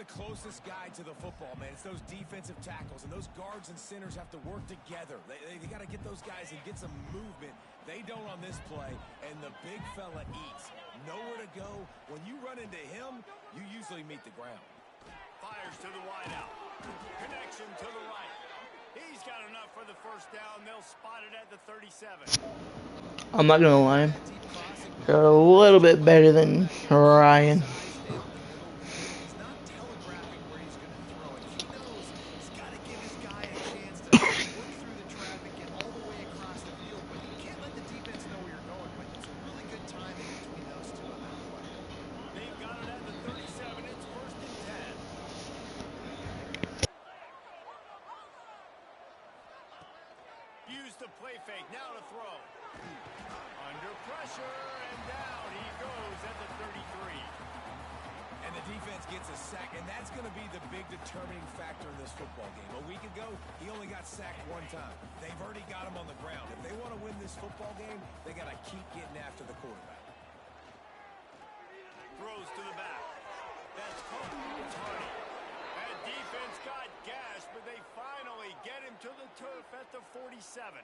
closest guy to the football, man. It's those defensive tackles, and those guards and centers have to work together. They got to get those guys and get some movement. They don't on this play, and the big fella eats. Nowhere to go. When you run into him, you usually meet the ground. Fires to the wideout. Connection to the right. He's got enough for the first down. They'll spot it at the 37. I'm not gonna lie. They're a little bit better than Ryan. Use the play fake, now to throw. Under pressure, and down he goes at the 33. And the defense gets a sack, and that's going to be the big determining factor in this football game. A week ago, he only got sacked one time. They've already got him on the ground. If they want to win this football game, they got to keep getting after the quarterback. Throws to the back. That's caught. It's Hardy. That defense got gashed, but they finally get him to the turf at the 47.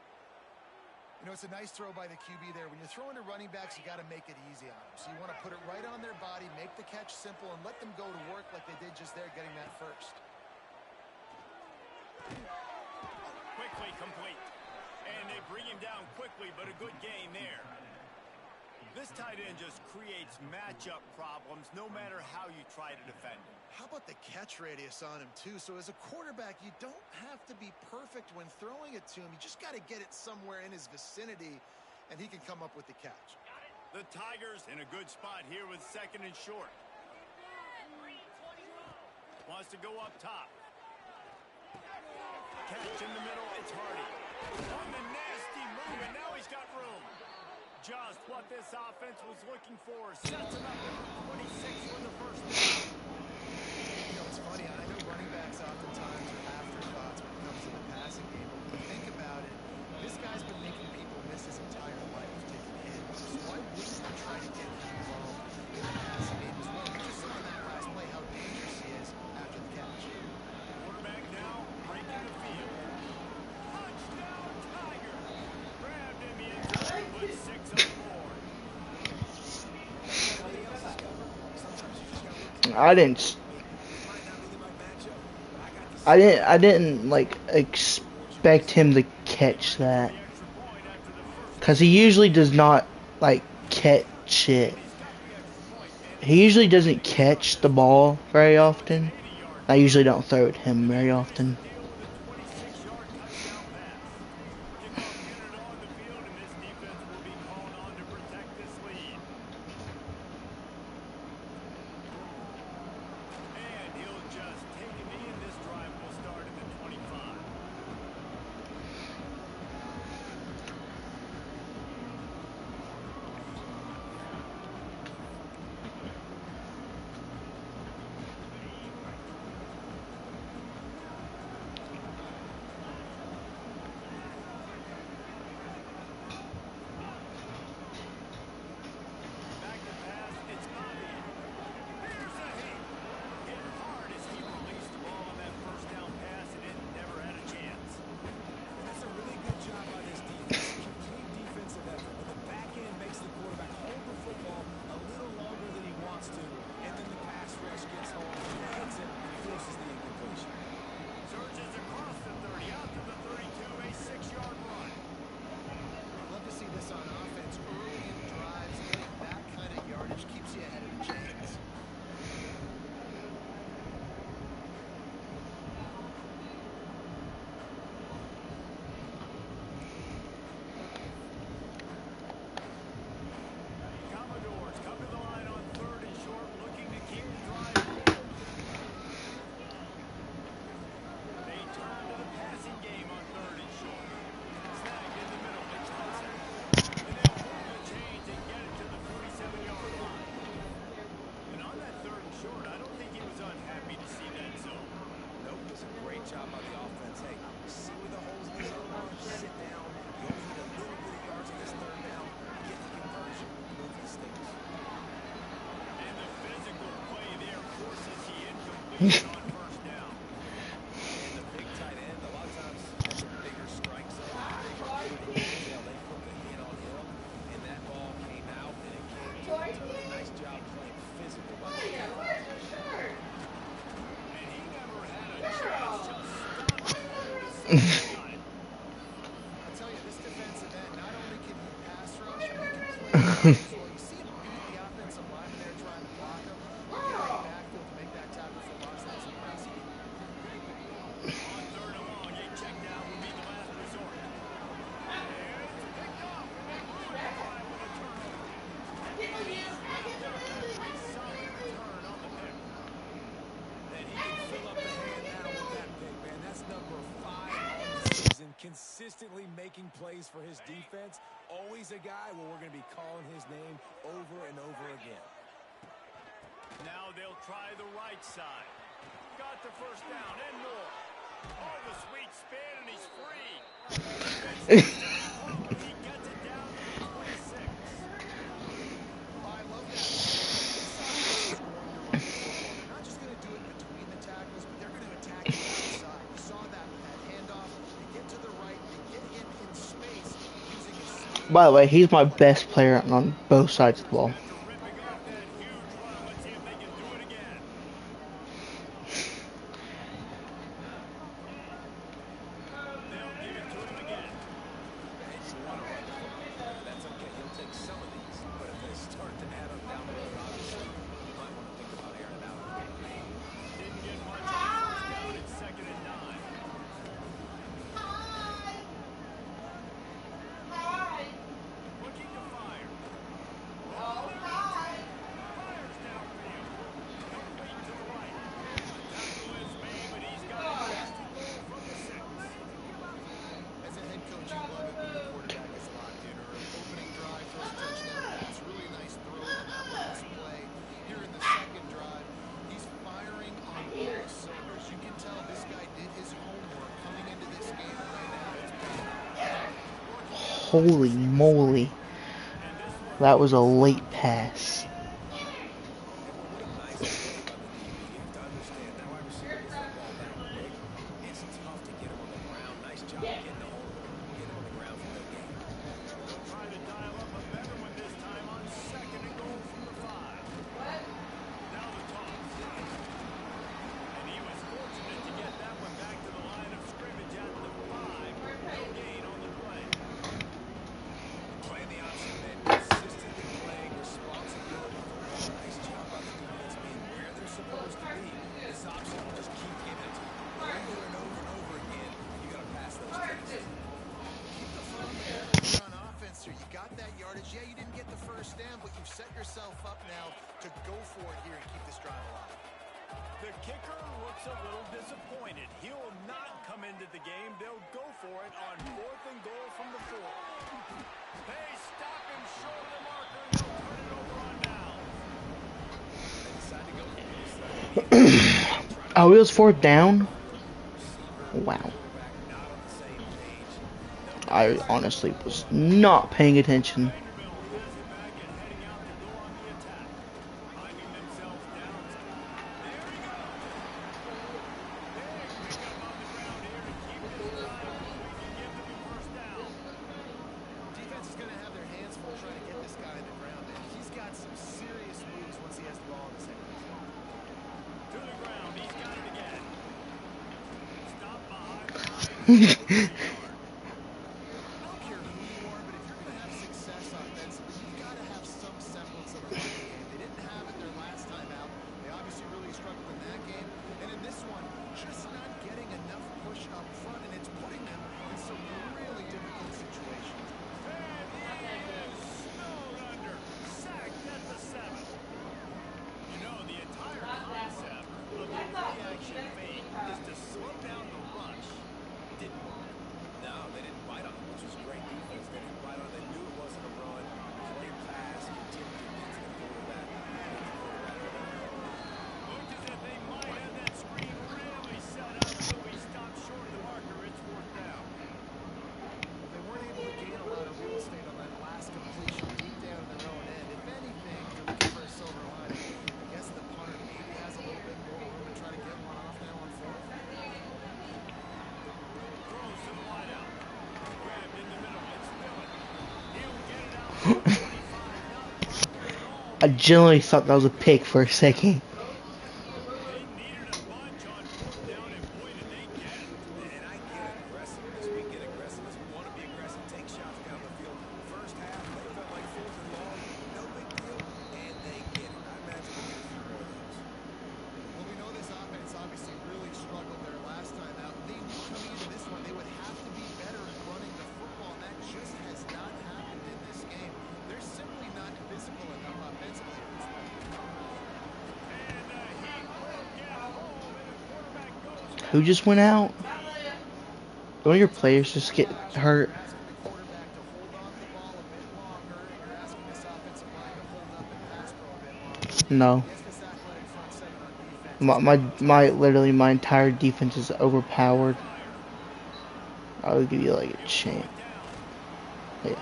You know, it's a nice throw by the QB there. When you're throwing to running backs, you got to make it easy on them. So you want to put it right on their body, make the catch simple, and let them go to work like they did just there, getting that first. Quickly complete. And they bring him down quickly, but a good gain there. This tight end just creates matchup problems no matter how you try to defend him. How about the catch radius on him, too? So as a quarterback, you don't have to be perfect when throwing it to him. You just got to get it somewhere in his vicinity, and he can come up with the catch. The Tigers in a good spot here with second and short. Wants to go up top. Catch in the middle, it's Hardy. On the nasty move, and now he's got room. Just what this offense was looking for. Sets him up at 26 for the first down. You know, it's funny. I know running backs oftentimes are afterthoughts when it comes to the passing game. But when you think about it, this guy's been making people miss his entire life taking hits. So why wouldn't you try to get him involved in the passing game as well? You just saw in that last play how dangerous he is after the catch. Quarterback now breaking the field. Touchdown, Tiger! Grabbed him in time, put 6 on the board. I didn't like expect him to catch that, because he usually does not like catch it. He usually doesn't catch the ball very often. I usually don't throw it to him very often. on first down. And the big tight end, a lot of times has a bigger strike zone, a bigger ability to get tail. They put the hit on him, and that ball came out, and it came to return. Nice job playing physical by the defense. And he never had a chance to stop him on the sideline. I'll tell you, this defensive end, not only can he pass rush, but he can play tackle as well. You see him beat the offensive lineman there trying to block him. Get in the backfield to make that tackle for loss. That's impressive. On third and long, a check down will be the last resort. And it's picked up. Good try with a turnover. A solid return on the pick. And he can fill up the hand now with that pick, man. That's number 5 on the season, consistently making plays for his defense. Always a guy where we're going to be calling his name over and over again. Now they'll try the right side. Got the first down and more. Oh, the sweet spin, and he's free. He gets it down to the 26. I love that. They're not just going to do it between the tackles, but they're going to attack the outside. We saw that with that handoff. They get to the right, they get him in space using his speed. By the way, he's my best player on both sides of the ball. After ripping off that huge run, let's see if they can do it again. They'll give it to him again. And you want to run the football. That's okay. He'll take some of these. But if they start to add up down the road, obviously, you might want to think about airing it out. Didn't get much on first down. It's 2nd and 9. Looking to fire. Fires downfield. Complete to the right. The tackle is made, but he's got a nasty goal from the 6. As a head coach, you love it when your quarterback is locked in early. Opening drive, throws a touchdown pass. Really nice throw on that last play. Here in the second drive, he's firing on all cylinders. You can tell this guy did his homework coming into this game right now. It's Holy moly. That was a late pass. What a nice play by the DB. You have to understand, that wide receiver gets that ball that quick. It's tough to get him on the ground. Nice job getting a hold of him and getting him on the ground for that game. They'll try to dial up a better one this time on 2nd and goal from the 5. Now the toss. And he was fortunate to get that one back to the line of scrimmage at the 5. No gain on the play. Playing the option, man. Consistently playing responsibility for one. Nice job by the defense being where they're supposed to be. This option will just keep giving it to you. Over and over and over again, you got to pass those tests. keep the foot on the pedal here on offense here. You got that yardage. Yeah, you didn't get the first down, but you've set yourself up now to go for it here and keep this drive alive. The kicker looks a little disappointed. He'll not come into the game. They'll go for it on 4th and goal from the 4. They stop him short of the marker, and they'll turn it over on downs. They decide to go for this. Oh, it was 4th down? Wow. Not on the same page. I honestly was not paying attention. Vanderbilt has it back and heading out to go on the attack. Finding themselves down. There he goes. Big pickup on the ground here to keep this drive moving and give them the first down. Defense is going to have their hands full trying to get this guy in the ground, and he's got some serious moves once he has the ball in his hands. To the ground. He's got it again. Stop behind the line. I don't care who you are, but if you're going to have success offensively, you've got to have some semblance of a running game. They didn't have it their last time out. They obviously really struggled in that game. And in this one, just not getting enough push up front, and it's putting them in some really difficult situations. And he is snowed under. Sacked at the 7. You know, the entire concept of the play-action fake is to slow down the rush. Didn't work. No, they didn't bite on it, which was great defense. They didn't bite on it. They knew it wasn't a run. Play pass, continue to get to the quarterback. Looked as if they might have that screen really set up until we stopped short of the marker. It's 4th down. They weren't able to gain a lot of real estate on that last completion deep down in their own end. If anything, you're looking for a silver lining. I guess the punter maybe has a little bit more room to try to get I genuinely thought that was a pick for a second. They needed a bunch on fourth down, and boy, did they get it. And I get aggressiveness. We get aggressiveness. We want to be aggressive. Take shots down the field. First half, they felt like fourth and long. No big deal. And they get it. I imagine we'll get a few more of those. Well, we know this offense obviously really struggled their last time out. They knew coming into this one they would have to be better at running the football, and that just has not happened in this game. They're simply not physical enough offensively at this point. And he will get home, and the quarterback goes. Who just went out? One of your players just get hurt. You're asking the quarterback to hold on to the ball a bit longer, and you're asking this offensive line to hold up and pass pro a bit longer. No. Against this athletic front seven on defense, Literally my entire defense is overpowered. I would give you like a chance. Yeah.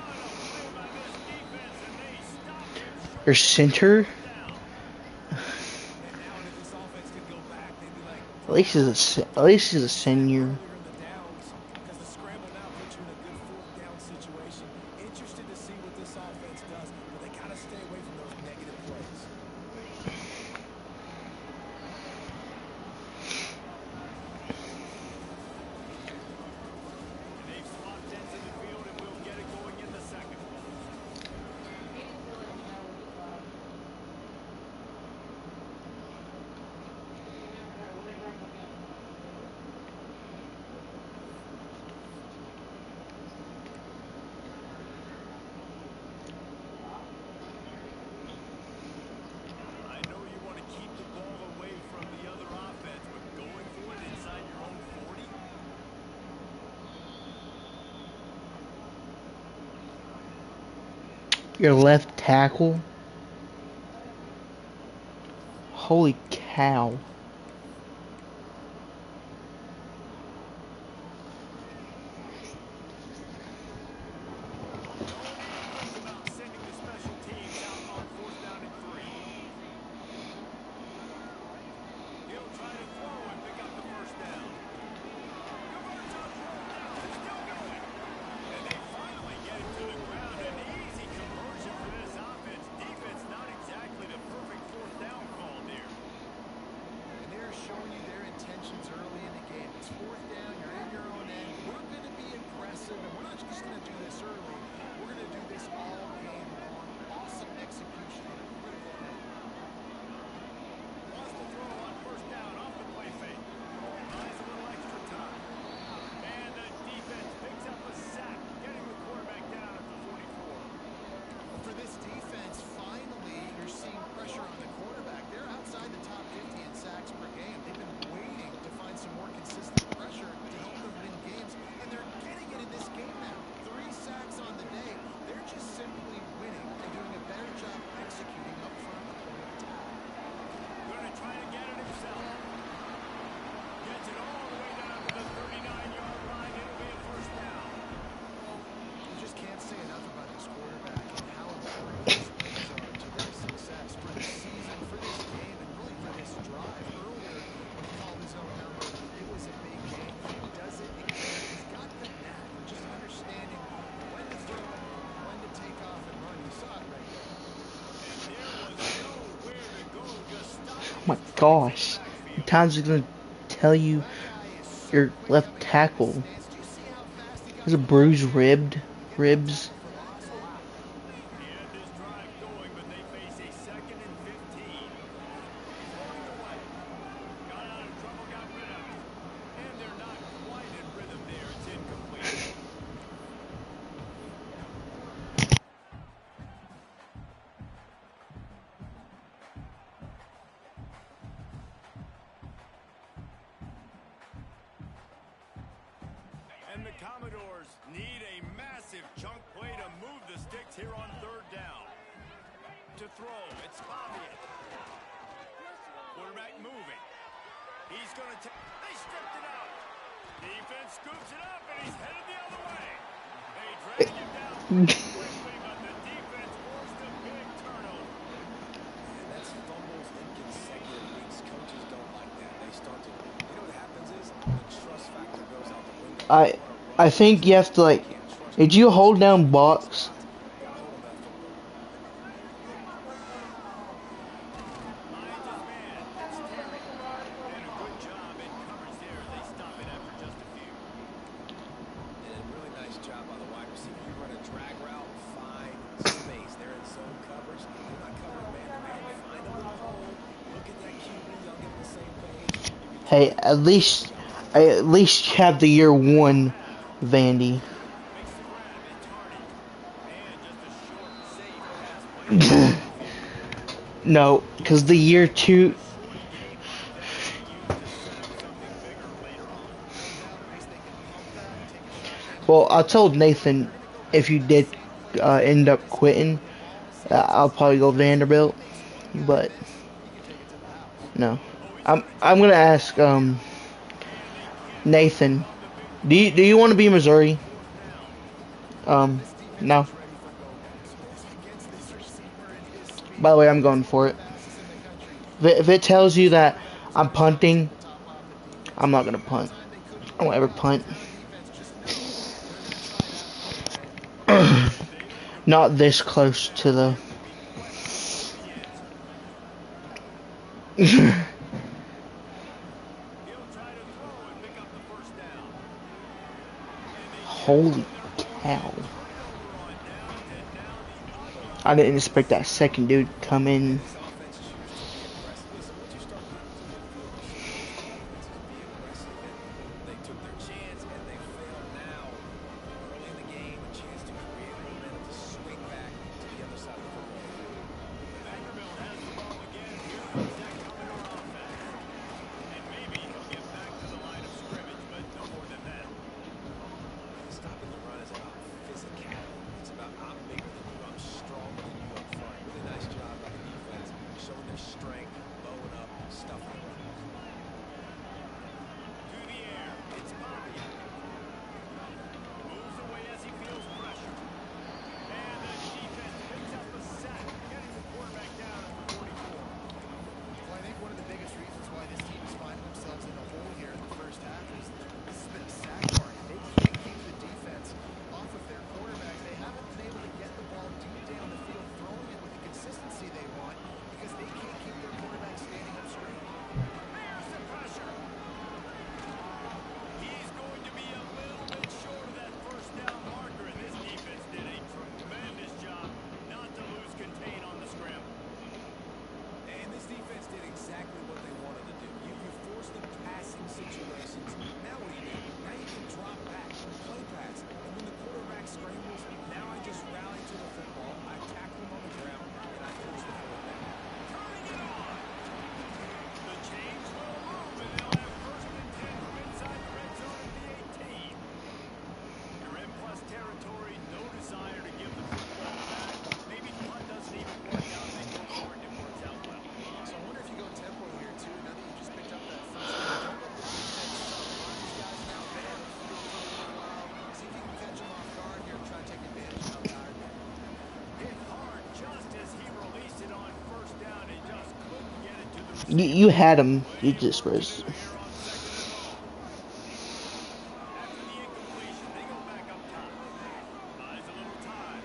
Your center, at least he's a senior. Because the scramble now puts you in a good fourth down situation. Interested to see what this offense does, but they got to stay away from those negative plays. They've swapped into the field, and we'll get it going in the second. I know you want to keep the ball away from the other offense, but going for it inside your own 40? Your left tackle. Holy cow. About sending the special teams out on fourth down and 3. He'll try to throw and pick up the first down. Converts on fourth down. It's still going. And they finally get it to the ground. An easy conversion for this offense. Defense not exactly the perfect fourth down call there. and they're showing you their intentions early in the game. It's fourth down, you're in your own end. We're going to be aggressive, and we're not just going to do this early. We're going to do this all game long. Awesome execution on a critical play. Wants to throw on first down off the play fake. Buys a little extra time. And the defense picks up a sack, getting the quarterback down at the 44. For this defense, finally, you're seeing pressure on the quarterback. They're outside the top 50 in sacks per game. They've been waiting to find some more consistent pressure to help them win games, and they're getting it in this game now. 3 sacks on the day. They're just simply winning and doing a better job executing up front at the point of attack. Going to try to get it himself. Gets it all the way down to the 39-yard line. It'll be a first down. You just can't say enough about this quarterback and how important his wins are to their success for the season, for this game, and really for this drive. Earlier, when he called his own number, it was a big game. He does it again. He's got the knack of just understanding when to throw, when to take off and run. You saw it right there. And there was nowhere to go. Just stop. Oh my gosh. How many times is gonna tell you your left tackle? Do you see how fast he got There's a bruised ribs. He had this drive going, but they face a 2nd and 15. Throwing away. Got out of trouble, got rid of it. And they're not quite in rhythm there. It's incomplete. And the Commodores need a massive chunk play to move the sticks here on third down. To throw, it's Fabian. Quarterback moving. He's going to take. They stripped it out. Defense scoops it up, and he's headed the other way. They drag him down quickly, but the defense forced a big turnover. And that's fumbles in consecutive weeks. Coaches don't like that. They start to, you know what happens is the trust factor goes out the window. I think you have to like. Did you hold down box? Gotta hold on that football. Hey, at least have the year one, Vandy. Makes the grab. It's Hardy. And just a short, safe pass play to the midfield. No, because the year two. Short game that can be used to set up something bigger later on. No doubt, at least they can pump that, take a shotgun Well, I chances. told Nathan They're going to go if back you to that did same place end and up just run quitting, with the ball. See what I'll probably go success Vanderbilt. makes one guy But miss, he can take it to the house. no, Oh, he's I'm going to I'm take gonna the ask ball. And they can't Nathan. on the big Do play. you want to be Missouri? Fourth down. This defense No. is ready for go-go. So against this receiver and his By speed, the way, I'm he's going one of for the it. fastest in the country. If it tells you This that quarterback was I'm under size punting, at the top off the defense. I'm not gonna That punt. time they couldn't I won't wake ever up punt. because now the defense just knows they're going to try that play today. If they don't Not convert on this first close to down, the. there will be questions over the answer. He'll try to throw and pick up the first down. And they get it Holy from their own cow! end. Turnover on downs, and now the other I didn't offense expect that second dude to come And in. this offense choose to be aggressive. Listen, once you start getting to midfield, you see most defenses be aggressive. And they took their chance, and they failed now. Early in the game, a chance to create momentum to swing back to the other side of the football field. Vanderbilt has the ball again. Here comes that Commodore offense. And maybe he'll get back to the line of scrimmage, but no more than that. Stopping the run is about physicality. It's about I'm bigger than you, I'm stronger than you up front. Really nice job by the defense, showing their strength, bowing up, stuffing the run. To the air. It's Pavia. Moves away as he feels pressure. And the defense picks up a sack, getting the quarterback down at the 44. Well, I think one of the biggest reasons why this team is finding themselves in the hole here in the first half is this has been a sack market. They can't keep the defense off of their quarterbacks. They haven't been able to get the ball deep down the field, throwing it with the consistency they want because they can't keep their quarterback standing up straight. There's the pressure. He's going to be a little bit short of that first down marker, and this defense did a tremendous job not to lose contain on the scramble. And this defense did exactly what they wanted to do. You force the passing situations. Now what do? Now you can drop back, play pass. And when the quarterback scrambles, now I just rally to the football, I tackle him on the ground, and I force the fourth down. Turning it on. The change will move, and they'll have first and 10 from inside the red zone at the 18. You're in plus territory, no desire to give the football back. Maybe the punt doesn't even work out. They go for it, and it works out well. So I wonder if you go tempo here too. Now that you just picked up that first down, don't let the defense stop. A lot of these guys now been on the field for a little while. See if you can catch them off guard here and try to take advantage of how tired they are. Hit hard just as he released it on first down and just couldn't get it to the You receiver. had him. You Plenty of just work to was. do here on second and long. After the incompletion, they go back up top. Buys a little time.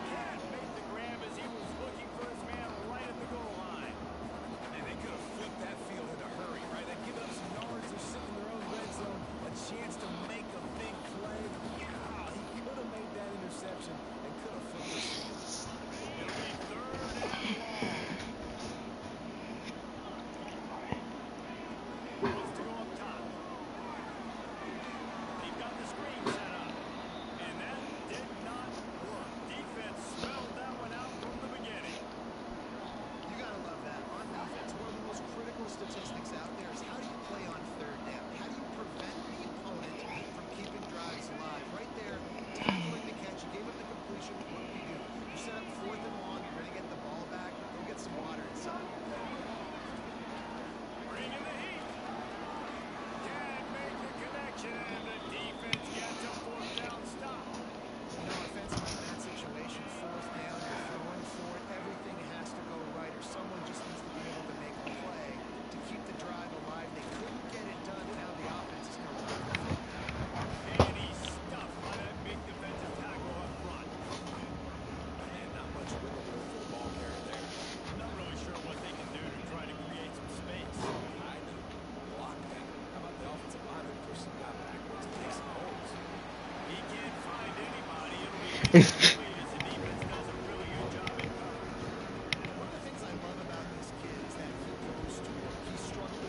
Can't make the grab as he was looking for his man right at the goal line. And they could have flipped that field in a hurry, right? They've given up some yards. They're sitting in their own red zone. A chance to make a big play. Yeah, he could have made that interception and could have flipped this field. It'll be third and long. Looks to go up top. They've got the screen set up. And that did not work. Defense smelled that one out from the beginning. You got to love that. On defense, one of the most critical statistics out there is how do you play on third down? How do you prevent the opponent from keeping drives alive? Right there, tackling the catch. You gave up the completion. What do? You set up fourth and long. You're going to get the ball back. Go get some water inside. Bringing the heat. Can't make the connection, and the defense gets a fourth down stop. You know, offensively in that situation, fourth down, you're throwing for it. Everything has to go right, or someone just needs to be able to make a play to keep the drive alive. They couldn't get it done. Now the offense is coming back to field. And he's stuffed by that big defensive tackle up front. And not much wiggle room for the ball carrier there. Not really sure what they can do to try to create some space. I know. Block that. How about the offensive lineman push some guy backwards and take some holes? He can't find anybody. It'll be incomplete as the defense does a really good job in covering. One of the things I love about this kid is that he goes to work. He struggled a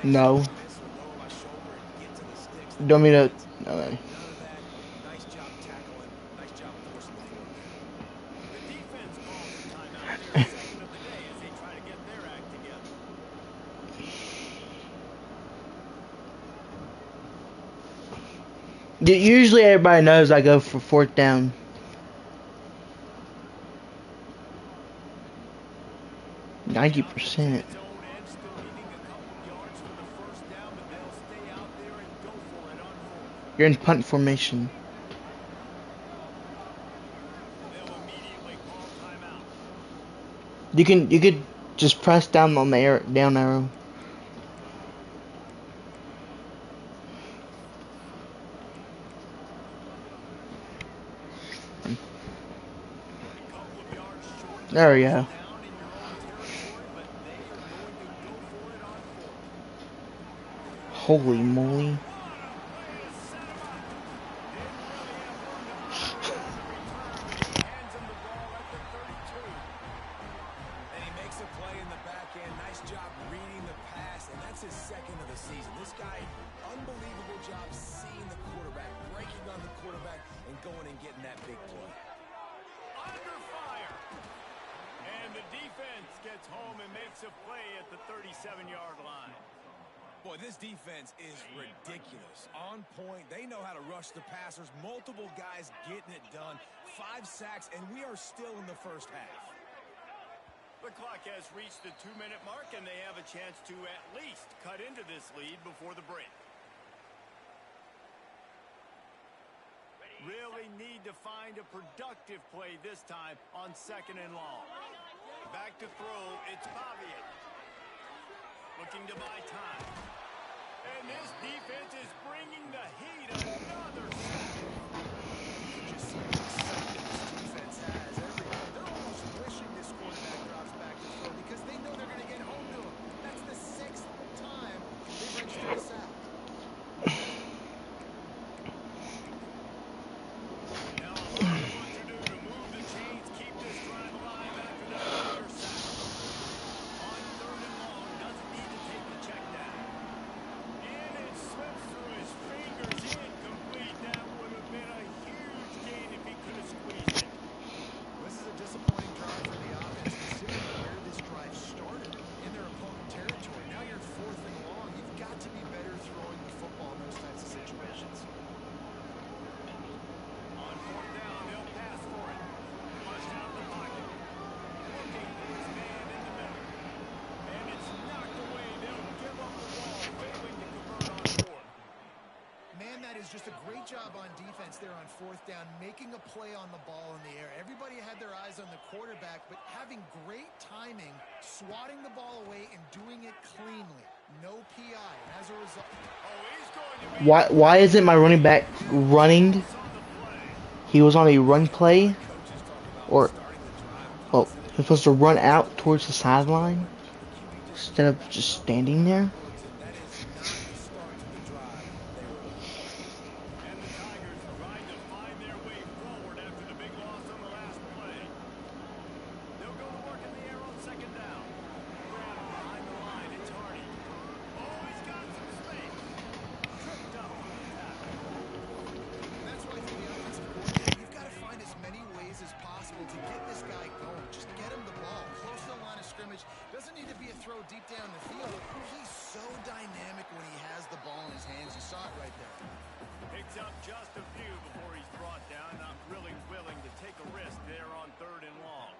No. miss or lower my shoulder and get to the sticks. The Don't mean to. defense, Okay. none of that. Nice job tackling. Nice job forcing the quarterback. The defense calls a timeout there, second of the day, as they try to get their act together. Usually everybody knows I go for 4th down. The offense in 90%. its own end, still needing a couple yards for the first down, but they'll stay out there and go for it on fourth. You're in punt formation. They'll immediately call timeout. You could just press down on the down arrow. A couple of yards short of the There we first go. down in your own territory, but they are going to go for it on fourth. Holy moly. What a play to set him up. Didn't really have room to operate on the return, but he hands him the ball at the 32. And he makes a play in the back end. Nice job reading the pass, and that's his second of the season. This guy, unbelievable job seeing the quarterback, breaking on the quarterback, and going and getting that big play. Under fire. And the defense gets home and makes a play at the 37-yard line. Boy, this defense is ridiculous. On point. They know how to rush the passers. Multiple guys getting it done. 5 sacks, and we are still in the first half. The clock has reached the 2-minute mark, and they have a chance to at least cut into this lead before the break. Really need to find a productive play this time on 2nd and long. Back to throw, it's Pavian. Looking to buy time. And this defense is bringing the heat. Another sack. You can just see the excitement this defense has. They're almost wishing this quarterback drops back to throw because they know they're going to get home to him. That's the 6th time they've registered a sack. Now a hard one to do to move the chains, keep this drive alive after that earlier sack. On 3rd and long, doesn't need to take the check down. And it slips through his fingers, incomplete. That would have been a huge gain if he could have squeezed it. This is a disappointing drive for the offense considering where this drive started in their opponent territory. Now you're 4th and long. You've got to be better throwing the football in those types of situations. On 4th down, they'll pass for it. Flushed out of the pocket. Looking for his man in the middle. And it's knocked away. They'll give up the ball, failing to convert on 4th. Man, that is just a great job on defense there on 4th down, making a play on the ball in the air. Everybody had their eyes on the quarterback, but having great timing, swatting the ball away, and doing it cleanly. No PI. And as a result... Oh, he's going to be... Why isn't my running back running? He was on a run play, or well, he was supposed to run out towards the sideline instead of just standing there. That is not the start to the drive they were looking for. And the Tigers trying to find their way forward after the big loss on the last play. They'll go to work in the air on 2nd down. Grab behind the line, it's Hardy. Oh, he's got some space. Tripped up on the tackle. And that's why for the offensive coordinator, you've got to find as many ways as possible to get this guy going. Just get him the ball close to the line of scrimmage. Doesn't need to be a throw deep down the field. He's so dynamic when he has the ball in his hands. You saw it right there. Picks up just a few before he's brought down. Not really willing to take a risk there on 3rd and long.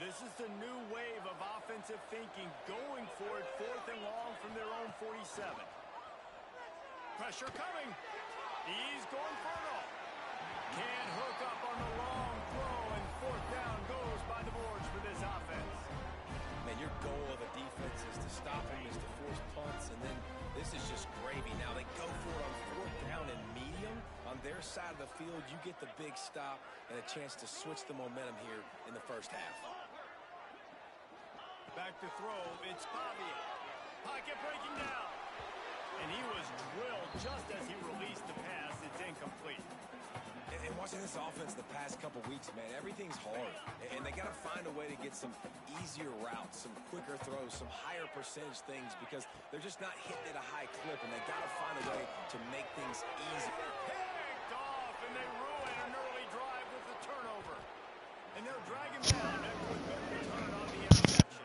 This is the new wave of offensive thinking, going for it 4th and long from their own 47. Pressure coming. He's going for it all. Can't hook up on the long throw, and 4th down goes by the boards for this offense. Man, your goal of a defense is to stop him, is to force punts, and then this is just gravy. Now they go for it on 4th down and medium. On their side of the field, you get the big stop and a chance to switch the momentum here in the first half. Back to throw, it's Pavian. Pocket breaking down. And he was drilled just as he released the pass. It's incomplete. And watching this offense the past couple weeks, man, everything's hard. And they got to find a way to get some easier routes, some quicker throws, some higher percentage things because they're just not hitting at a high clip, and they got to find a way to make things easy. Picked off, and they ruin an early drive with the turnover. And they'll drag him down after a good return on the interception.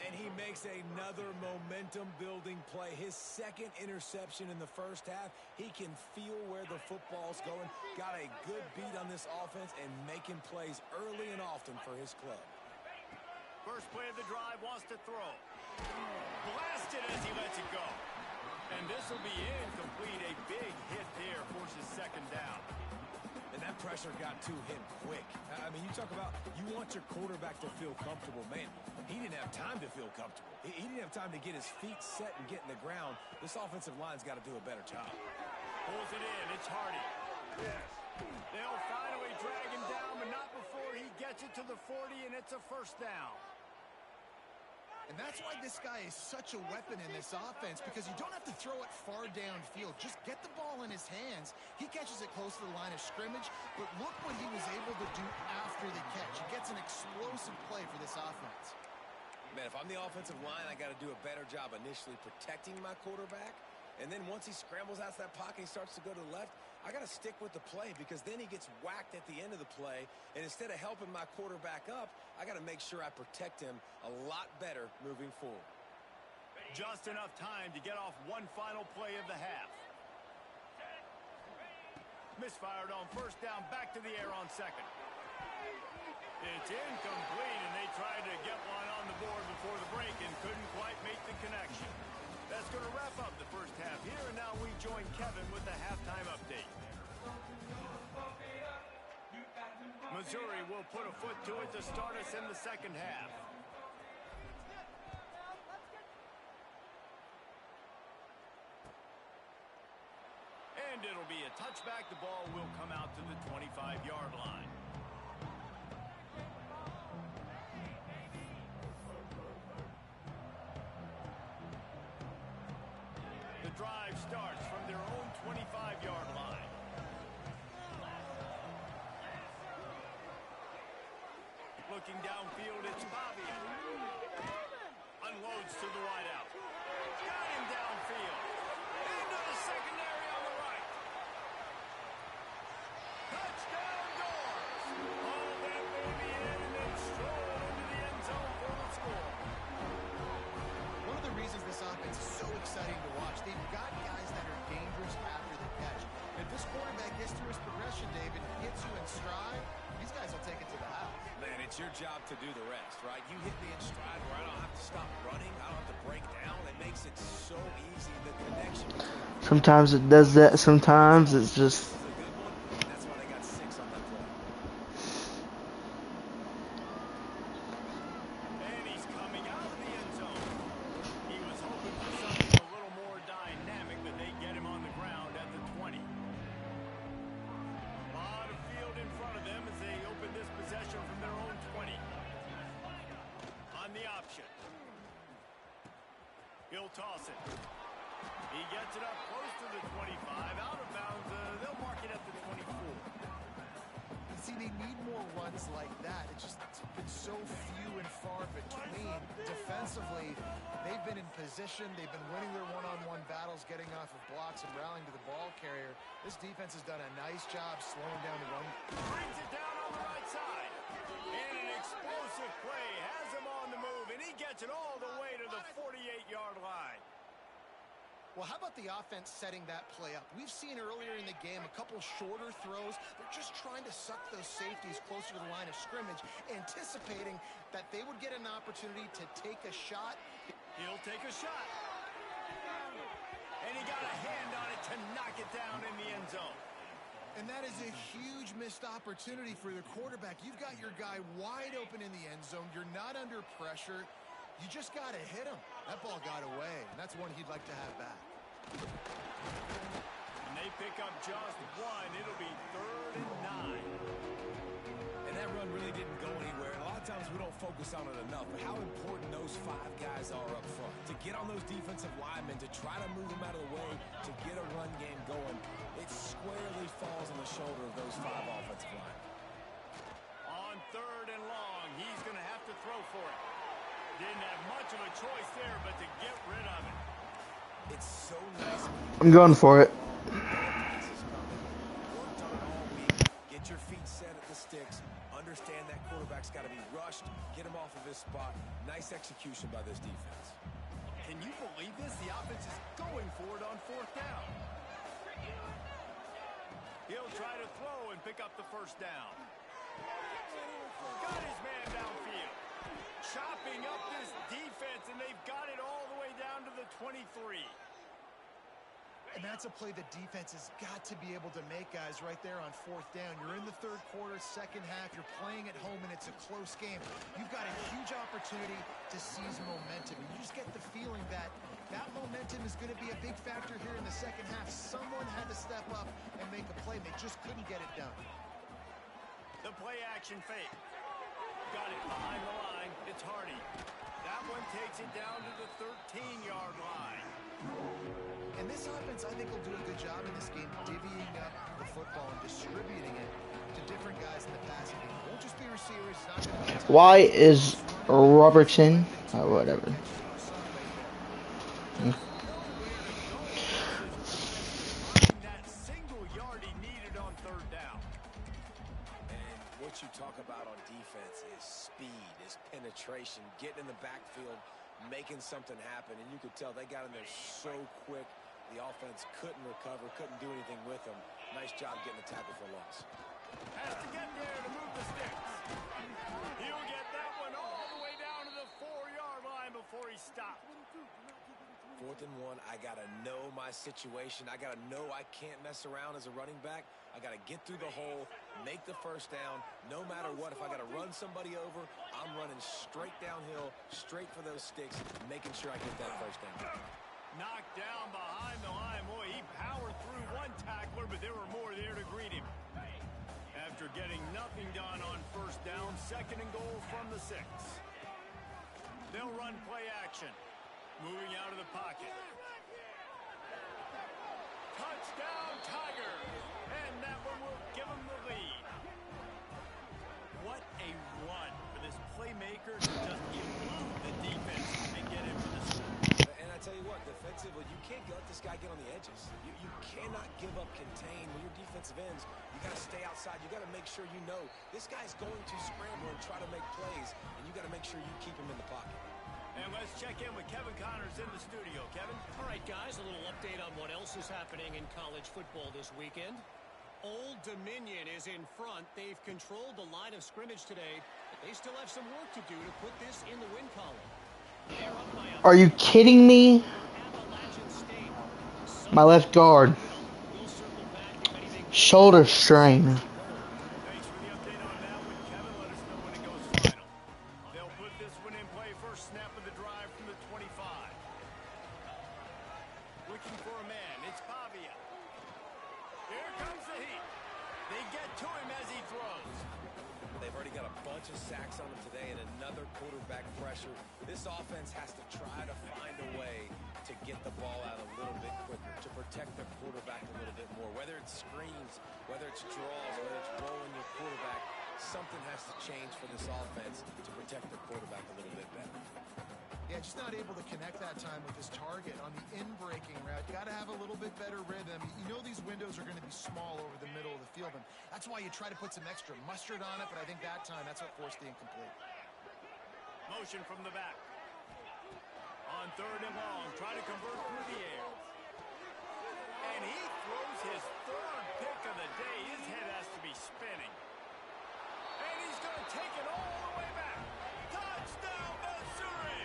And he makes another momentum-building play. His second interception in the first half. He can feel where the football's going. Got a good beat on this offense and making plays early and often for his club. First play of the drive, wants to throw. Blasted as he lets it go. And this will be incomplete. A big hit there forces second down. And that pressure got to him quick. I mean, you talk about you want your quarterback to feel comfortable. Man, he didn't have time to feel comfortable. He didn't have time to get his feet set and get in the ground. This offensive line's got to do a better job. Pulls it in. It's Hardy. They'll finally drag him down, but not before he gets it to the 40, and it's a first down. And that's why this guy is such a weapon in this offense, because you don't have to throw it far downfield. Just get the ball in his hands. He catches it close to the line of scrimmage, but look what he was able to do after the catch. He gets an explosive play for this offense. Man, if I'm the offensive line, I got to do a better job initially protecting my quarterback. And then once he scrambles out of that pocket, he starts to go to the left, I got to stick with the play because then he gets whacked at the end of the play. And instead of helping my quarterback up, I got to make sure I protect him a lot better moving forward. Just enough time to get off one final play of the half. Misfired on first down, back to the air on second. It's incomplete, and they tried to get one on the board before the break and couldn't quite make the connection. That's going to wrap up the first half here, and now we join Kevin with the halftime update. Missouri will put a foot to it to start us in the second half. And it'll be a touchback. The ball will come out to the 25-yard line. The drive starts from their own 25-yard line. Looking downfield, it's Bobby. Unloads to the wideout. Got him downfield. Into the secondary on the right. Touchdown Doors. Haul that baby in and then stroll into the end zone for the score. One of the reasons this offense is so exciting to watch, they've got guys that are dangerous after the catch. If this quarterback gets through his progression, David, hits you in stride, these guys will take it to the house. Man, it's your job to do the rest, right? You hit me in stride where I don't have to stop running. I don't have to break down. It makes it so easy, the connection. Sometimes it does that. Sometimes it's just... This is a good one, and that's why they got 6 on that play. And he's coming out of the end zone. He was hoping for something a little more dynamic, but they get him on the ground at the 20. A lot of field in front of them as they open this possession from their own 20. On the option. He'll toss it. He gets it up close to the 25. Out of bounds. They'll mark it at the 24. See, they need more runs like that. It's been so few and far between. Defensively, they've been in position. They've been winning their one-on-one battles, getting off of blocks and rallying to the ball carrier. This defense has done a nice job slowing down the run. Brings it down on the right side. And an explosive play has him on the move, and he gets it all the way to the 48-yard line. Well, how about the offense setting that play up? We've seen earlier in the game a couple shorter throws. They're just trying to suck those safeties closer to the line of scrimmage, anticipating that they would get an opportunity to take a shot. He'll take a shot. And he got a hand on it to knock it down in the end zone. And that is a huge missed opportunity for the quarterback. You've got your guy wide open in the end zone. You're not under pressure. You just got to hit him. That ball got away, and that's one he'd like to have back. And they pick up just one. It'll be 3rd and 9. And that run really didn't go anywhere. A lot of times we don't focus focus on it enough, but how important those 5 guys are up front. To get on those defensive linemen, to try to move them out of the way, to get a run game going, it squarely falls on the shoulder of those 5 offensive linemen. On 3rd and long, he's going to have to throw for it. Didn't have much of a choice there, but to get rid of it. It's so nice. I'm going for it. Get your feet set at the sticks. Understand that quarterback's got to be rushed. Get him off of his spot. Nice execution by this defense. Can you believe this? The offense is going for it on 4th down. He'll try to throw and pick up the 1st down. Got his man downfield. Chopping up this defense, and they've got it all the way down to the 23. And that's a play the defense has got to be able to make, guys, right there on 4th down. You're in the 3rd quarter, 2nd half. You're playing at home, and it's a close game. You've got a huge opportunity to seize momentum. And you just get the feeling that that momentum is going to be a big factor here in the 2nd half. Someone had to step up and make a play, and they just couldn't get it done. The play action fake. Got it behind the line. It's Hardy. That one takes it down to the 13-yard line. And this offense, I think, will do a good job in this game, divvying up the football and distributing it to different guys in the passing game. It won't just be receivers. It's not going to be Why is Robertson? Oh, whatever. That single yard he needed on 3rd down. And what you talk about on defense is speed, is penetration, getting in the backfield, making something happen. And you could tell they got in there so quick. The offense couldn't recover, couldn't do anything with them. Nice job getting the tackle for loss. Has to get there to move the sticks. He'll get that one all the way down to the 4-yard line before he stopped. 4th and 1, I got to know my situation. I got to know I can't mess around as a running back. I got to get through the hole, make the 1st down. No matter what, if I got to run somebody over, I'm running straight downhill, straight for those sticks, making sure I get that 1st down. Knocked down behind the line. Boy, he powered through one tackler, but there were more there to greet him. After getting nothing done on 1st down, 2nd and goal from the 6. They'll run play action. Moving out of the pocket. Touchdown, Tiger! And that one will give them the lead. What a run for this playmaker to just elude the defense and get into the score. And I tell you what, defensively, you can't let this guy get on the edges. You cannot give up contain when your defensive ends. You got to stay outside. You got to make sure you know this guy's going to scramble and try to make plays, and you got to make sure you keep him in the pocket. And let's check in with Kevin Connors in the studio. Kevin? All right, guys, a little update on what else is happening in college football this weekend. Old Dominion is in front. They've controlled the line of scrimmage today, but they still have some work to do to put this in the win column. They're up by a... Are you kidding me? My left guard. Shoulder strain. Thanks for the update on that one, Kevin. Let us know when it goes final. They'll put this one in play. First snap of the drive from the 25. Looking for a man. It's Pavia. Here comes the heat. They get to him as he throws. They've already got a bunch of sacks on them today and another quarterback pressure. This offense has to try to find a way to get the ball out a little bit quicker, to protect the quarterback a little bit more. Whether it's screens, whether it's draws, whether it's rolling your quarterback, something has to change for this offense to protect the quarterback a little bit better. Yeah, just not able to connect that time with his target on the in-breaking route. You got to have a little bit better rhythm. You know these windows are going to be small over the middle of the field, and that's why you try to put some extra mustard on it, but I think that time that's what forced the incomplete. Motion from the back. On 3rd and long, trying to convert through the air. And he throws his 3rd pick of the day. His head has to be spinning. And he's going to take it all the way back. Touchdown, Missouri!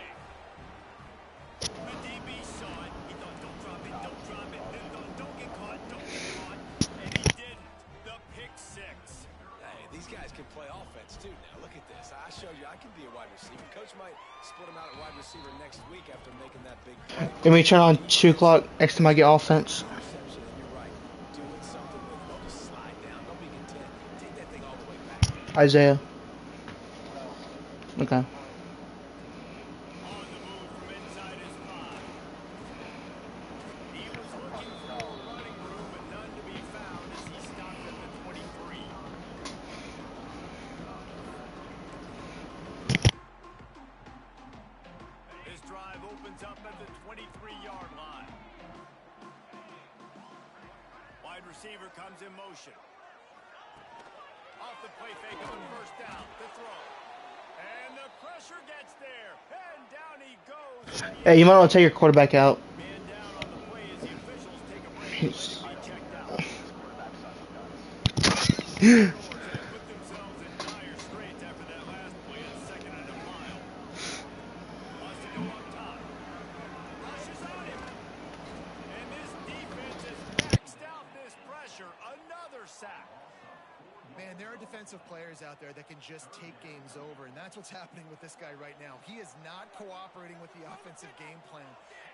The DB saw it. He thought, don't drop it, don't drop it. Then thought, don't get caught, don't get caught. And he didn't. The pick 6. Hey, these guys can play offense too now. Look at this. I showed you I can be a wide receiver. Coach might split him out at wide receiver next week after making that big play. Let me turn on 2 o'clock next time I get offense. Interception, and you're right. Doing something with it. Don't just slide down. Don't be content. Take that thing all the way back. Isaiah. Okay. lines up at the 23-yard line. Wide receiver comes in motion. Off the play fake on first down to throw. And the pressure gets there. And down he goes. Hey, you might want to take your quarterback out. Man down on the play as the officials take a break. He checked out. Put themselves in dire straits after that last play at second and a mile. Wants to go up top. Rushes on him. And this defense has maxed out this pressure. Another sack. Man, there are defensive players out there that can just take games over, and that's what's happening with this guy right now. He is not cooperating with the offensive game plan.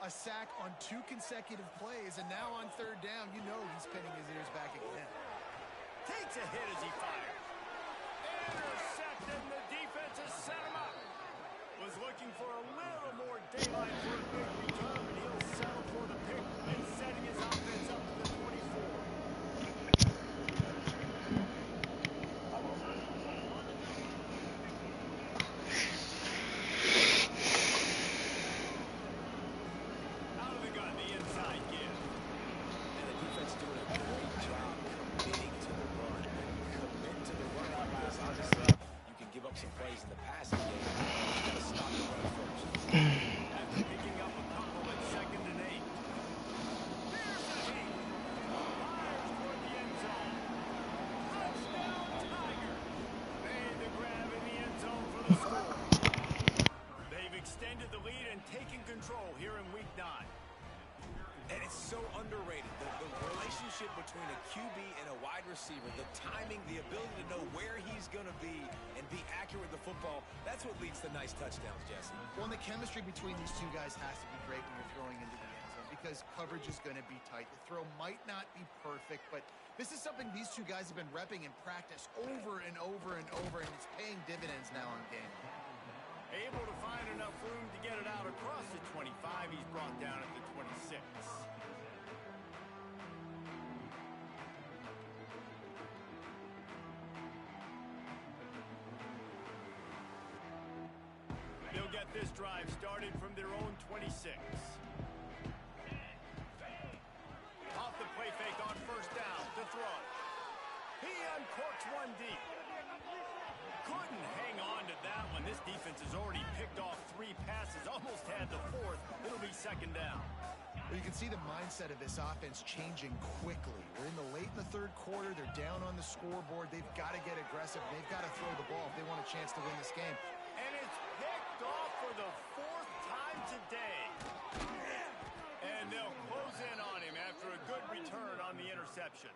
A sack on 2 consecutive plays, and now on third down, you know he's pinning his ears back again. Takes a hit as he fires. Intercepted, the defense has set him up. Was looking for a little more daylight for a big return, and he'll settle for the pick and setting his offense up to the 24. Out of the gun, the inside give. And the defense doing a great job committing to the run. Commit to the run because obviously you can give up some plays in the passing game. You got to stop the run first. After picking up a couple at second and 8. There's the heat. Fires toward the end zone. Touchdown, Tiger. Made the grab in the end zone for the score. They've extended the lead and taken control here in week 9. And it's so underrated. The relationship between a QB and a wide receiver, the timing, the ability to know where he's going to be and be accurate with the football, that's what leads to nice touchdowns, Jesse. Well, and the chemistry between these two guys has to be great when you're throwing into the end zone because coverage is going to be tight. The throw might not be perfect, but this is something these two guys have been repping in practice over and over and over, and it's paying dividends now on game. Able to find enough room to get it out across the 25. He's brought down at the 26. They'll get this drive started from their own 26. Off the play fake on first down to throw. He uncorks one deep. Couldn't hang on to that one. This defense has already picked off 3 passes, almost had the 4th. It'll be second down. Well, you can see the mindset of this offense changing quickly. We're late in the third quarter. They're down on the scoreboard. They've got to get aggressive. They've got to throw the ball if they want a chance to win this game. And it's picked off for the 4th time today. And they'll close in on him after a good return on the interception.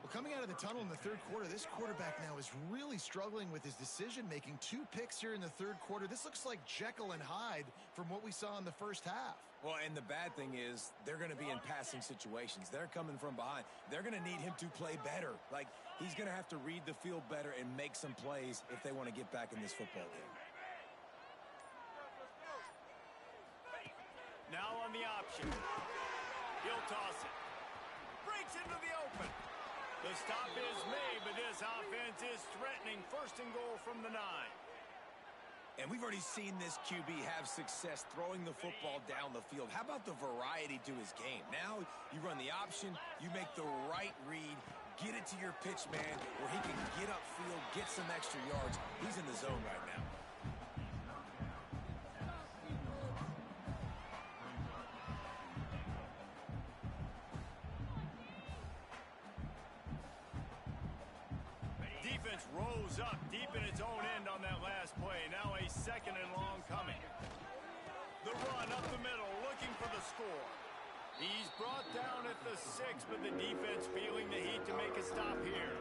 Well, coming out of the tunnel in the third quarter, this quarterback now is really struggling with his decision-making. 2 picks here in the third quarter. This looks like Jekyll and Hyde from what we saw in the first half. Well, and the bad thing is they're going to be in passing situations. They're coming from behind. They're going to need him to play better. Like, he's going to have to read the field better and make some plays if they want to get back in this football game. Now on the option. He'll toss it. Breaks into the open. The stop is made, but this offense is threatening. First and goal from the 9. And we've already seen this QB have success throwing the football down the field. How about the variety to his game? Now you run the option, you make the right read, get it to your pitch man where he can get upfield, get some extra yards. He's in the zone right now. Defense rose up deep in its own end on that last play. Now a second and long coming. The run up the middle, looking for the score. He's brought down at the 6, but the defense feeling the heat to make a stop here.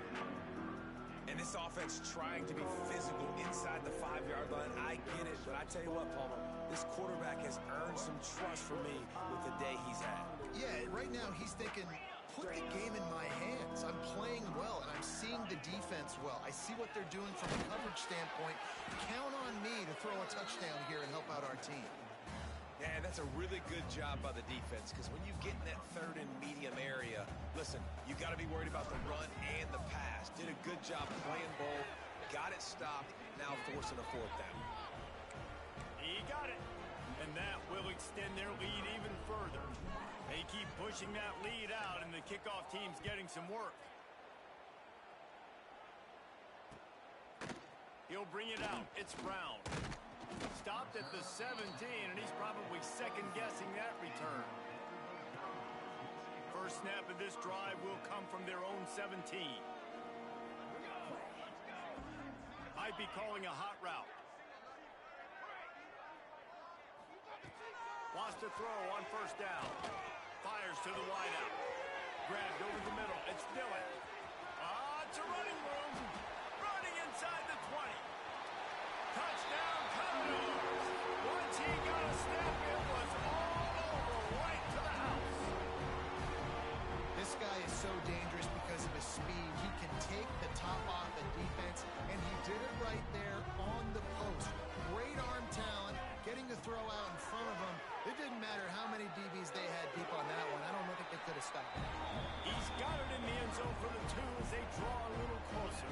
And this offense trying to be physical inside the 5-yard line. I get it, but I tell you what, Palmer, this quarterback has earned some trust from me with the day he's had. Yeah, right now he's thinking, put the game in my hands. I'm playing well, and I'm seeing the defense well. I see what they're doing from a coverage standpoint. Count on me to throw a touchdown here and help out our team. Yeah, that's a really good job by the defense because when you get in that third and medium area, listen, you got to be worried about the run and the pass. Did a good job playing both, got it stopped, now forcing a 4th down. He got it. And that will extend their lead even further. They keep pushing that lead out, and the kickoff team's getting some work. He'll bring it out. It's Brown. Stopped at the 17, and he's probably second-guessing that return. First snap of this drive will come from their own 17. Might be calling a hot route. Wants to throw on first down. Fires to the wideout. Grabbed over the middle. It's Dillon. It's a running room. Running inside the 20. Touchdown, Commodores. Once he got a step, it was all over right to the house. This guy is so dangerous because of his speed. He can take the top off the defense, and he did it right there on the post. Great arm talent, getting the throw out in front of him. It didn't matter how many DBs they had deep on that one. I don't think they could have stopped it. He's got it in the end zone for the 2 as they draw a little closer.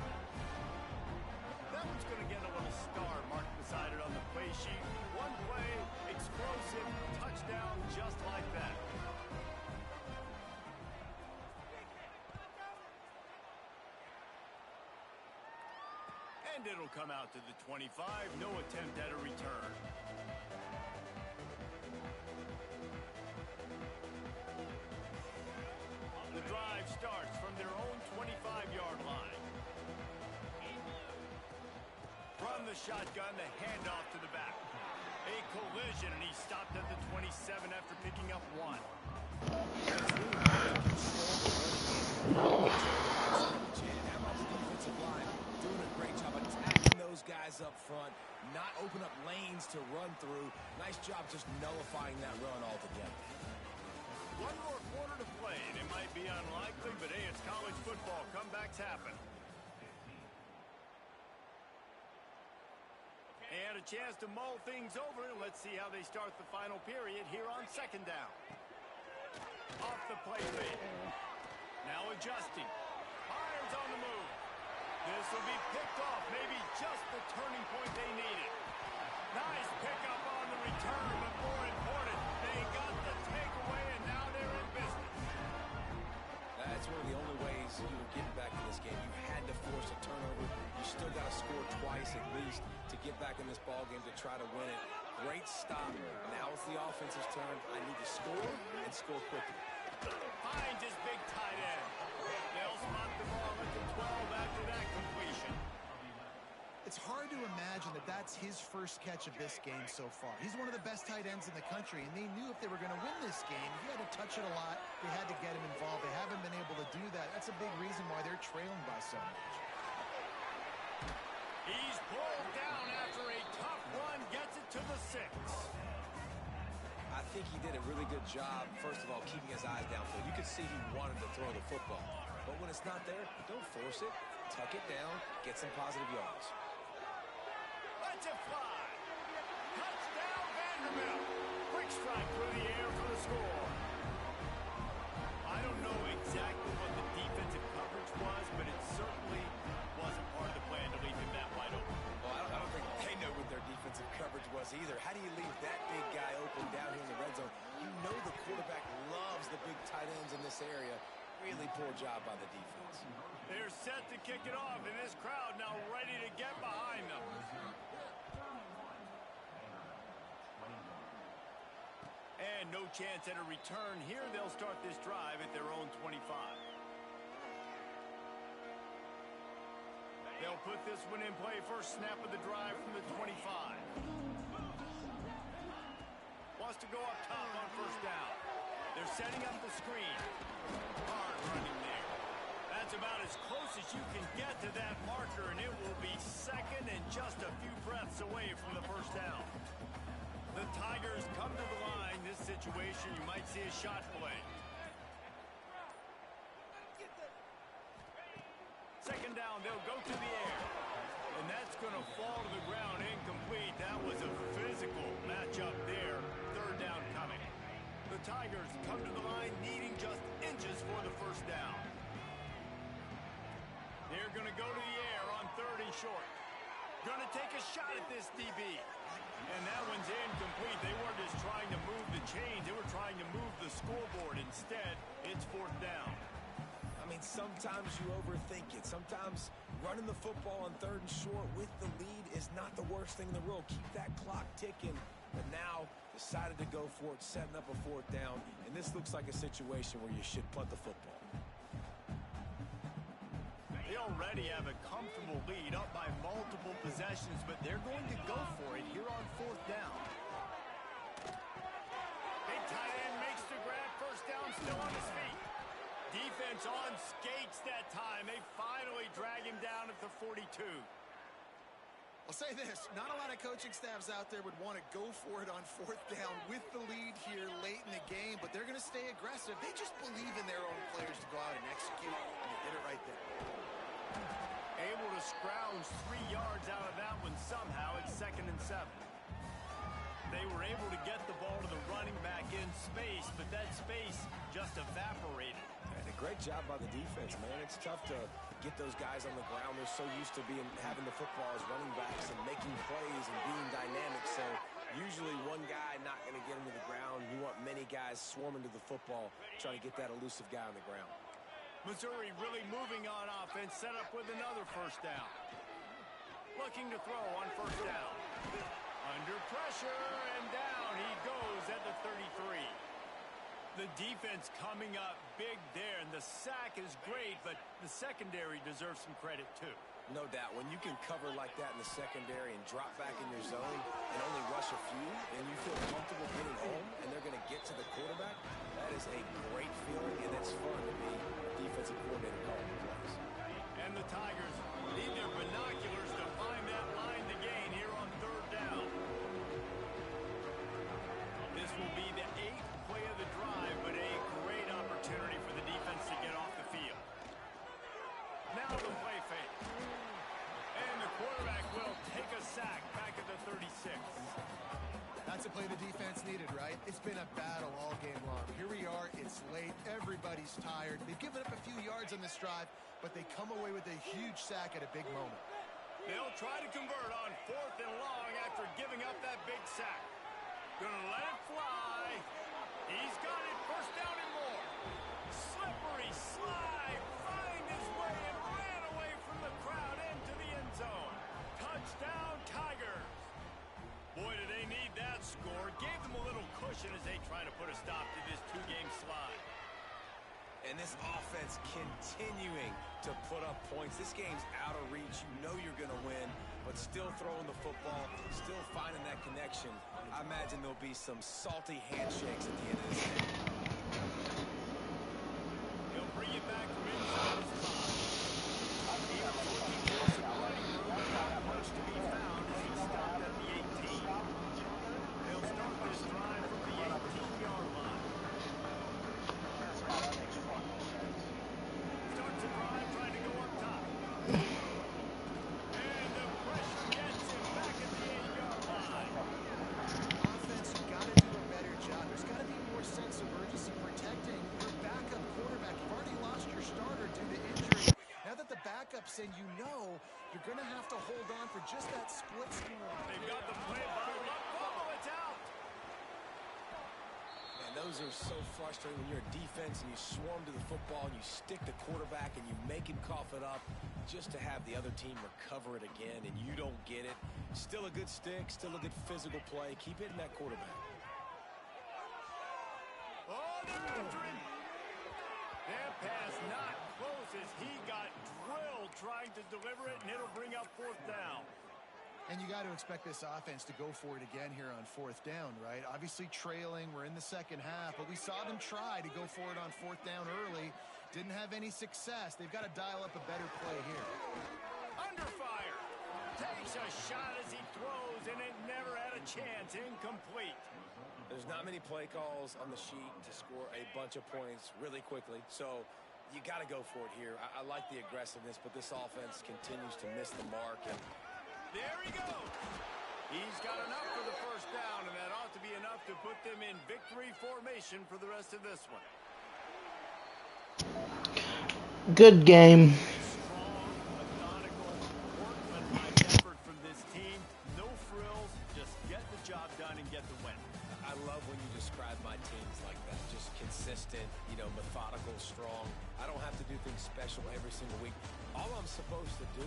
That one's going to get a little star marked beside it on the play sheet. One play, explosive, touchdown just like that. And it'll come out to the 25. No attempt at a return. The drive starts from their own 25-yard line. From the shotgun, the handoff to the back. A collision, and he stopped at the 27 after picking up 1. Doing a great job attacking those guys up front, not open up lanes to run through. Nice job just nullifying that run altogether. One more quarter to play, and it might be unlikely, but hey, it's college football. Comebacks happen. And a chance to mull things over. Let's see how they start the final period here on second down. Off the play fake. Now adjusting. Irons on the move. This will be picked off. Maybe just the turning point they needed. Nice pickup on the return, but more important, they got the takeaway, and now they're in business. That's one of the only ways you were getting back in this game. You had to force a turnover. You still got to score twice at least to get back in this ball game to try to win it. Great stop. Now it's the offensive's turn. I need to score and score quickly. Finds his big tight end. They'll spot the ball at the 12 after that completion. It's hard to imagine that that's his first catch of this game so far. He's one of the best tight ends in the country, and they knew if they were going to win this game, he had to touch it a lot. They had to get him involved. They haven't been able to do that. That's a big reason why they're trailing by so much. He's pulled down after a tough run, gets it to the 6. I think he did a really good job, first of all, keeping his eyes downfield. You could see he wanted to throw the football. But when it's not there, don't force it. Tuck it down, get some positive yards. Let's it fly. Touchdown, Vanderbilt. Quick strike through the air for the score. I don't know exactly what the defensive coverage was, but it certainly wasn't part of the plan to leave him that wide open. Well, I don't think they know what their defensive coverage was either. How do you leave that big guy open down here in the red zone? You know the quarterback loves the big tight ends in this area. Really poor job by the defense. They're set to kick it off, and this crowd now ready to get behind them. And no chance at a return here. They'll start this drive at their own 25. They'll put this one in play. First snap of the drive from the 25. Wants to go up top on first down. They're setting up the screen. Hard running there. That's about as close as you can get to that marker, and it will be second and just a few breaths away from the first down. The Tigers come to the line. This situation, you might see a shot play. Second down, they'll go to the air. And that's going to fall to the ground incomplete. That was a physical matchup there. Third down coming. The Tigers come to the line needing just inches for the first down. They're going to go to the air on third and short. Going to take a shot at this DB. And that one's incomplete. They weren't just trying to move the chains. They were trying to move the scoreboard. Instead, it's fourth down. I mean, sometimes you overthink it. Sometimes running the football on third and short with the lead is not the worst thing in the world. Keep that clock ticking. But now decided to go for it, setting up a fourth down. And this looks like a situation where you should punt the football. They already have a comfortable lead up by multiple possessions, but they're going to go for it here on fourth down. Big tight end makes the grab. First down, still on his feet. Defense on skates that time. They finally drag him down at the 42. I'll say this, not a lot of coaching staffs out there would want to go for it on fourth down with the lead here late in the game, but they're going to stay aggressive. They just believe in their own players to go out and execute, and they did it right there. Able to scrounge 3 yards out of that one somehow. It's 2nd and 7. They were able to get the ball to the running back in space, but that space just evaporated. And a great job by the defense, man. It's tough to get those guys on the ground. They're so used to having the football as running backs and making plays and being dynamic. So usually one guy not going to get him to the ground. You want many guys swarming to the football, trying to get that elusive guy on the ground. Missouri really moving on offense, set up with another first down. Looking to throw on first down. Under pressure, and down he goes at the 33. The defense coming up big there, and the sack is great, but the secondary deserves some credit too. No doubt. When you can cover like that in the secondary and drop back in your zone and only rush a few, and you feel comfortable getting home, and they're going to get to the quarterback, that is a great feeling, and it's fun to be a defensive coordinator calling the plays. And the Tigers need their binoculars to find that line to gain here on third down. This will be the 8th play of the drive, but a great opportunity for the defense to get off the field. Now the play fake. And the quarterback will take a sack back at the 36. That's a play the defense needed, right? It's been a battle all game long. Here we are, it's late, everybody's tired. They've given up a few yards on this drive, but they come away with a huge sack at a big moment. They'll try to convert on 4th and long after giving up that big sack. Gonna let it fly. He's got it, first down and more. Slippery slide, find his way and ran away from the crowd into the end zone. Touchdown Tigers. Boy, do they need that score. Gave them a little cushion as they try to put a stop to this 2-game slide. And this offense continuing to put up points. This game's out of reach. You know you're going to win, but still throwing the football, still finding that connection. I imagine there'll be some salty handshakes at the end of this game. He'll bring it back from inside his 5. He was looking for some running room, not much to be found as he stopped at the 18. They'll start this drive from the 18-yard line. Starts a drive trying to go up top. And the pressure gets him back at the 8-yard line. Offense, you got to do a better job. There's got to be more sense of urgency protecting your backup quarterback. You've already lost your starter due to injury. Now that the backup's in, you know you're going to have to hold on for just that split second. They've got the play bottled up. Fumble, it's out. And those are so frustrating when you're a defense and you swarm to the football and you stick the quarterback and you make him cough it up just to have the other team recover it again and you don't get it. Still a good stick, still a good physical play. Keep hitting that quarterback. Oh, they're after him. That pass not close as he got drilled trying to deliver it, and it'll bring up 4th down. And you got to expect this offense to go for it again here on 4th down, right? Obviously trailing, we're in the second half, but we saw them try to go for it on 4th down early. Didn't have any success. They've got to dial up a better play here. Under fire. Takes a shot as he throws, and it never had a chance. Incomplete. There's not many play calls on the sheet to score a bunch of points really quickly, so you got to go for it here. I like the aggressiveness, but this offense continues to miss the mark. And there he goes. He's got enough for the first down, and that ought to be enough to put them in victory formation for the rest of this one. Good game. Strong, methodical, workmanlike effort from this consistent, methodical, strong. I don't have to do things special every single week. All I'm supposed to do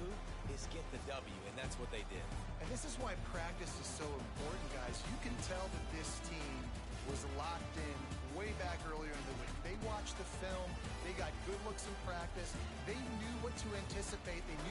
is get the W, and that's what they did. And this is why practice is so important, guys. You can tell that this team was locked in way back earlier in the week. They watched the film. They got good looks in practice. They knew what to anticipate. They knew